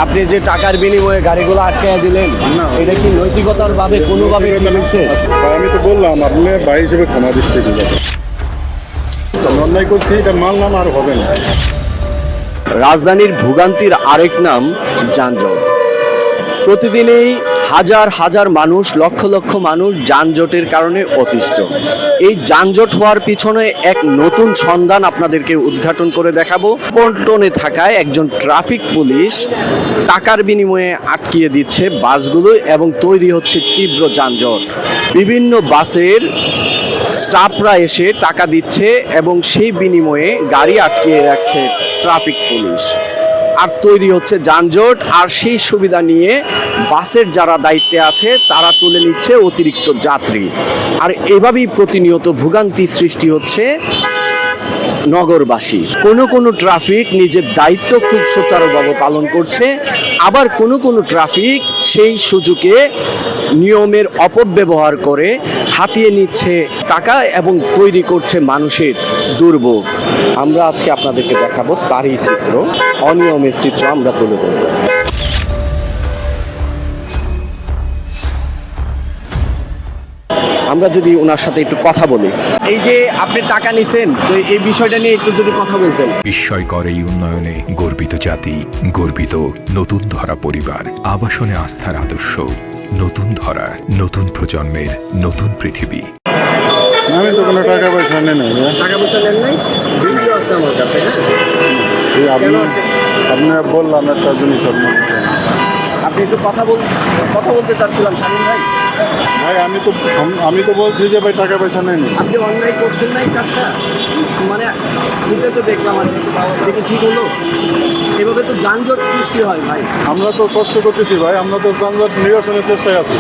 আপনি যে টাকার বিনিময়ে গাড়িগুলো আটকায় দিলেন, এটা কি নৈতিকতার ভাবে কোনোভাবে মিলছে? আমি তো বললাম আপনি ভাই হিসেবে ক্ষমা দৃষ্টি দিবেন। অন্যায় করছি, এটা মানলাম, আর হবে না। রাজধানীর ভোগান্তির আরেক নাম যানজট। প্রতিদিনই হাজার হাজার মানুষ, লক্ষ লক্ষ মানুষ যানজটের কারণে অতিষ্ঠ। এই যানজট হওয়ার পিছনে এক নতুন সন্ধান আপনাদেরকে উদ্ঘাটন করে দেখাবো। পল্টনে থাকায় একজন ট্রাফিক পুলিশ টাকার বিনিময়ে আটকিয়ে দিচ্ছে বাসগুলো এবং তৈরি হচ্ছে তীব্র যানজট। বিভিন্ন বাসের স্টাফরা এসে টাকা দিচ্ছে এবং সেই বিনিময়ে গাড়ি আটকিয়ে রাখছে ট্রাফিক পুলিশ, আর তৈরি হচ্ছে যানজট। আর সেই সুবিধা নিয়ে বাসের যারা দায়িত্বে আছে তারা তুলে নিচ্ছে অতিরিক্ত যাত্রী, আর এভাবেই প্রতিনিয়ত ভোগান্তি সৃষ্টি হচ্ছে নগরবাসী। কোনো ট্রাফিক নিজের দায়িত্ব খুব সুচারুভাবে পালন করছে, আবার কোনো ট্রাফিক সেই সুযোগে নিয়মের অপব্যবহার করে হাতিয়ে নিচ্ছে টাকা এবং তৈরি করছে মানুষের দুর্ভোগ। আমরা আজকে আপনাদেরকে দেখাবো তারই চিত্র, অনিয়মের চিত্র আমরা তুলে ধরব। আমরা যদি ওনার সাথে একটু কথা বলি, এই যে আপনি টাকা নিছেন, তো এই বিষয়টা নিয়ে একটু যদি কথা বলতেন। বিস্ময়কর এই উন্নয়নে গর্বিত জাতি, গর্বিত নতুন ধরা পরিবার, আবাসনে আস্থার আদর্শ, নতুন ধরা, নতুন প্রজন্মের নতুন পৃথিবী। আমি তো কোনো টাকা পয়সা নেই না। টাকা পয়সা নেন নাই? ভিডিও আছে আমার কাছে। আপনি বললাম একটা জিনিস আপনি একটু কথা বলতে চাচ্ছিলাম শামীম ভাই। ভাই, আমি তো বলছি যে ভাই টাকা পয়সা নেই। আপনি অন্যায় করছেন না এই কাজটা, মানে বুঝতে তো দেখলাম আর দেখে ঠিক হলো। এভাবে তো যানজট সৃষ্টি হয় ভাই। আমরা তো কষ্ট করতেছি ভাই, আমরা তো যানজট নিরসনের চেষ্টায় আছি।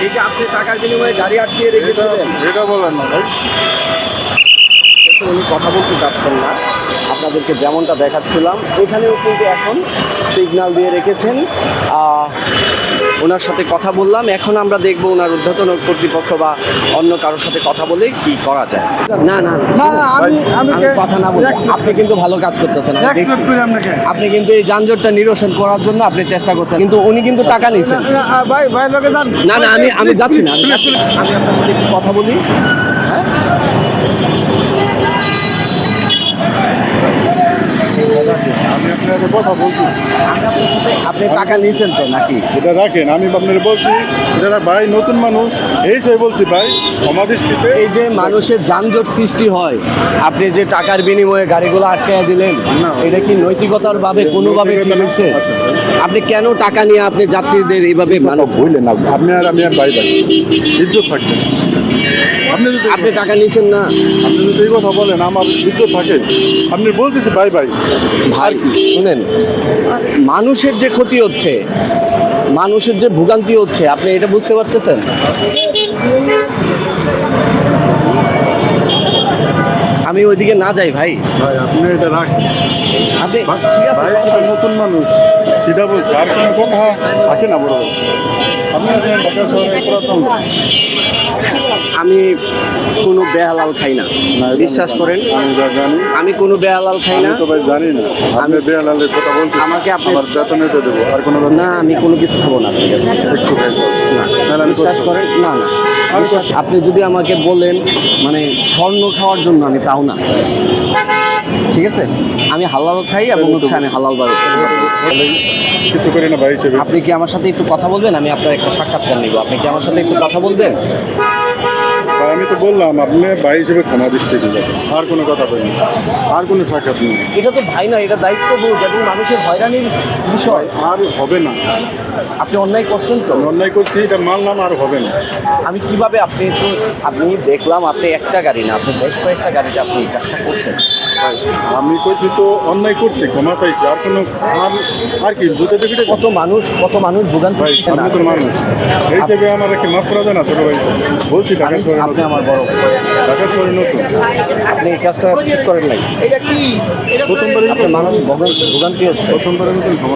এই যে আপনি টাকার বিনিময়ে গাড়ি আটকিয়ে রেখেছিলেন, এটা বলেন না ভাই। উনি কথা বলতে চাচ্ছেন না। আপনাদেরকে যেমনটা দেখাচ্ছিলাম, এখানেও কিন্তু এখন সিগন্যাল দিয়ে রেখেছেন। ওনার সাথে কথা বললাম, এখন আমরা দেখব ওনার ঊর্ধ্বতন কর্তৃপক্ষ বা অন্য কারোর সাথে কথা বলে কি করা যায়। না না আমি কথা না বলি, আপনি কিন্তু ভালো কাজ করতেছেন। আপনি কিন্তু এই যানজটটা নিরসন করার জন্য আপনি চেষ্টা করছেন, কিন্তু উনি কিন্তু টাকা নিয়েছেন। না না আমি যাচ্ছি না, আমি আপনার সাথে একটু কথা বলি। হ্যাঁ, আমি আপনাকে কথা বলছি। আপনি টাকা নিয়েছেন তো নাকি? এটা রাখেন, আমি আপনাকে বলছি এটা ভাই, নতুন মানুষ এই সে বলছি ভাই, ক্ষমা দৃষ্টিতে। এই যে মানুষের যানজট সৃষ্টি হয়, আপনি যে টাকার বিনিময়ে গাড়িগুলো আটকায় দিলেন, এটা কি নৈতিকতার ভাবে কোনোভাবে কি হয়েছে? আপনি কেন টাকা নিয়ে আপনি যাত্রীদের এইভাবে বললেন না আপনি আর আমি আর ভাই ভাই ইজ্জত থাকবে। আপনি টাকা নিয়েছেন না, আপনি যদি এই কথা বলেন আমার ইজ্জত থাকে। আপনি বলতেছি ভাই ভাই ভাই শুনেন, মানুষের যে ক্ষতি হচ্ছে, মানুষের যে ভোগান্তি হচ্ছে, আপনি এটা বুঝতে পারতেছেন? আমি ওইদিকে না যাই ভাই। ভাই আপনি এটা রাখেন। আপনি ঠিক আছে, ভাই সেটা নতুন মানুষ সেটা বলছে, আর কোনো কথা থাকে না বড়। আপনি আছেন ঢাকা শহরে পুরাতন। আমি কোনো বেহালাল খাই না, বিশ্বাস করেন। আমি যা জানি, আমি কোনো বেহালাল খাই না। আমি তো ভাই জানি না। আমি বেহালালের কথা বলছি, আমাকে আপনি আমার বেতন নিতে দেবো, আর কোনো না, আমি কোনো কিছু খাবো না। ঠিক আছে, একটু খাই না আমি বিশ্বাস করেন। না না আপনি যদি আমাকে বলেন মানে স্বর্ণ খাওয়ার জন্য, আমি তাও না। ঠিক আছে, আমি হালাল খাই এবং হচ্ছে আমি হালাল ভাবে। কিছু করি না ভাই হিসেবে। আপনি কি আমার সাথে একটু কথা বলবেন? আমি আপনার একটা সাক্ষাৎকার নিব, আপনি কি আমার সাথে একটু কথা বলবেন? ভাই আমি তো বললাম আপনি ভাই হিসেবে ক্ষমা দৃষ্টি দিবেন, আর কোনো কথা বলি, আর কোনো সাক্ষাৎ নেই। এটা তো ভাই না, এটা দায়িত্ববোধ এবং মানুষের হয়রানির বিষয়। আর হবে না। আপনি অন্যায় করছেন তো। আমি অন্যায় করছি, এটা মানলাম, আর হবে না। আমি কিভাবে আপনি দেখলাম আপনি একটা গাড়ি না, আপনি বেশ কয়েকটা গাড়িতে আপনি এই কাজটা করছেন। আমি কইছি তো অন্যায় করছি, ক্ষমা চাইছি, আর কোনো আর কি জুতে দেখি। কত মানুষ ভোগান্তি। ভাই আপনি তো মানুষ এই হিসেবে আমার একটি মাফ করা যায় না ছোট ভাই? বলছি ঢাকা শহরে আপনি আমার বড়, ঢাকা শহরে নতুন, আপনি এই কাজটা ঠিক করেন নাই। প্রথমবার আপনার মানুষ ভোগান্তি হচ্ছে। প্রথমবারের মতন ক্ষমা